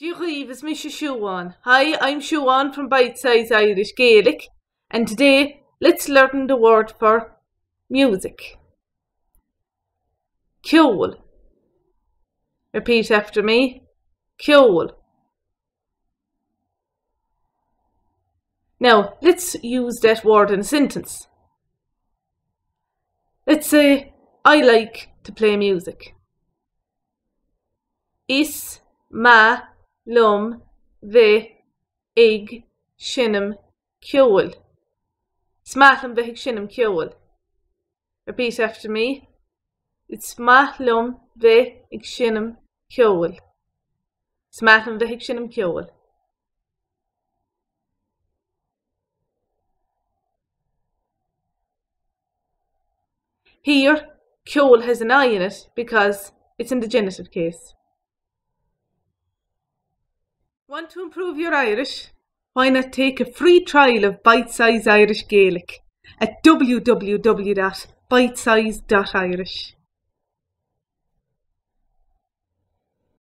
Díoghaibh is me Siobhan. Hi, I'm Siobhan from Bite Size Irish Gaelic, and today let's learn the word for music. Kyohl. Repeat after me. Kyohl. Now, let's use that word in a sentence. Let's say, I like to play music. Is ma liom bheith shen-im kyohl. Liom bheith shen-im kyohl. Repeat after me. It's ma liom bheith shen-im kyohl. Liom bheith shen-im kyohl. Here, kyohl has an I in it because it's in the genitive case. Want to improve your Irish? Why not take a free trial of Bite Size Irish Gaelic at www.bitesize.irish.